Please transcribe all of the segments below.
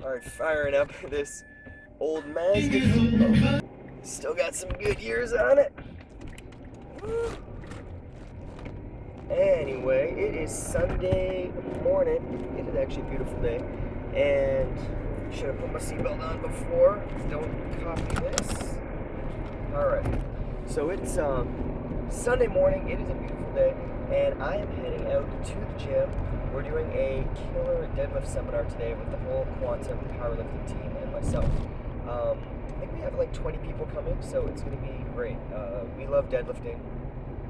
Alright, firing up this old Mazda. Still got some good years on it. Woo. Anyway, it is Sunday morning. It is actually a beautiful day. And should have put my seatbelt on before. Don't copy this. Alright. So it's Sunday morning. It is a beautiful day. And I am heading out to the gym. We're doing a killer deadlift seminar today with the whole Quantum powerlifting team and myself. I think we have like 20 people coming, so it's going to be great. We love deadlifting.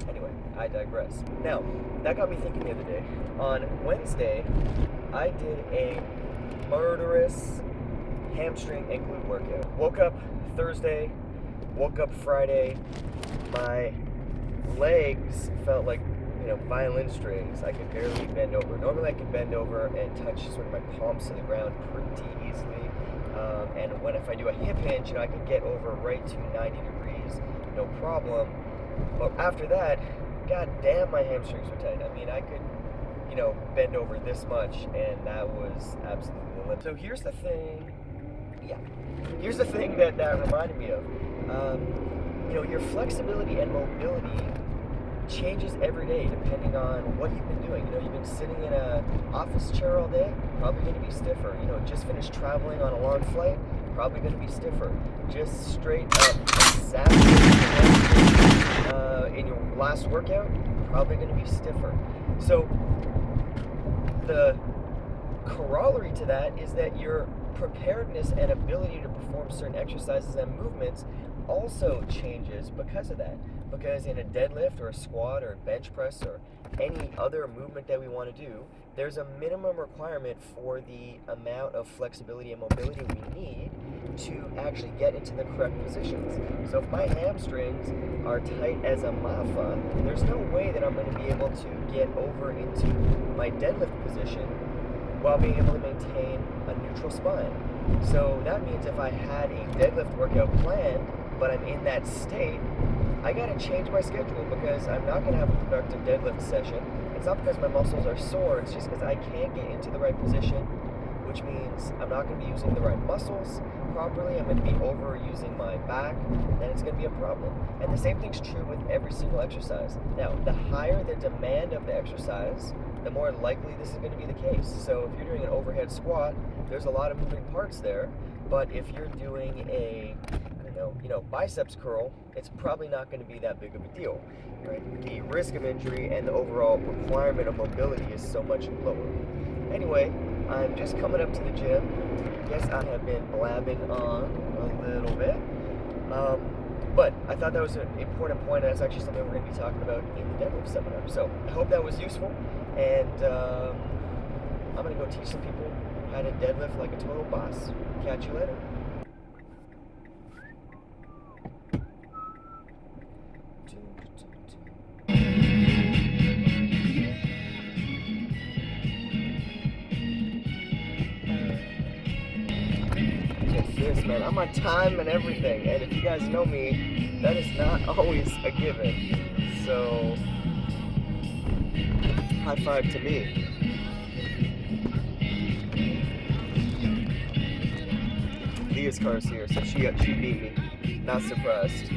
Anyway, I digress. Now, that got me thinking the other day. On Wednesday, I did a murderous hamstring and glute workout. Woke up Thursday, woke up Friday. My legs felt like violin strings. I could barely bend over. Normally I can bend over and touch sort of my palms to the ground pretty easily. And if I do a hip hinge, I can get over right to 90 degrees, no problem. But after that, god damn, my hamstrings were tight. I mean, I could, bend over this much, and that was absolutely the limit. So here's the thing, that reminded me of. Your flexibility and mobility changes every day depending on what you've been doing. You've been sitting in an office chair all day, probably going to be stiffer. Just finished traveling on a long flight, probably going to be stiffer. Just straight up in your last workout, probably going to be stiffer. So the corollary to that is that your preparedness and ability to perform certain exercises and movements also changes because of that. Because in a deadlift or a squat or a bench press or any other movement that we want to do, there's a minimum requirement for the amount of flexibility and mobility we need to actually get into the correct positions. So if my hamstrings are tight as a mafa, there's no way that I'm going to be able to get over into my deadlift position while being able to maintain a neutral spine. So that means if I had a deadlift workout planned, but I'm in that state, I gotta change my schedule because I'm not gonna have a productive deadlift session. It's not because my muscles are sore, it's just because I can't get into the right position, which means I'm not gonna be using the right muscles properly, I'm gonna be overusing my back, and it's gonna be a problem. And the same thing's true with every single exercise. Now, the higher the demand of the exercise, the more likely this is gonna be the case. So if you're doing an overhead squat, there's a lot of moving parts there, but if you're doing a biceps curl, it's probably not going to be that big of a deal, right? The risk of injury and the overall requirement of mobility is so much lower. Anyway, I'm just coming up to the gym. Yes, I have been blabbing on a little bit, but I thought that was an important point, and that's actually something we're going to be talking about in the deadlift seminar. So I hope that was useful, and I'm going to go teach some people how to deadlift like a total boss. Catch you later. Yes, man, I'm on time and everything, and if you guys know me, that is not always a given. So, high five to me. Leah's car's here, so she beat me. Not surprised.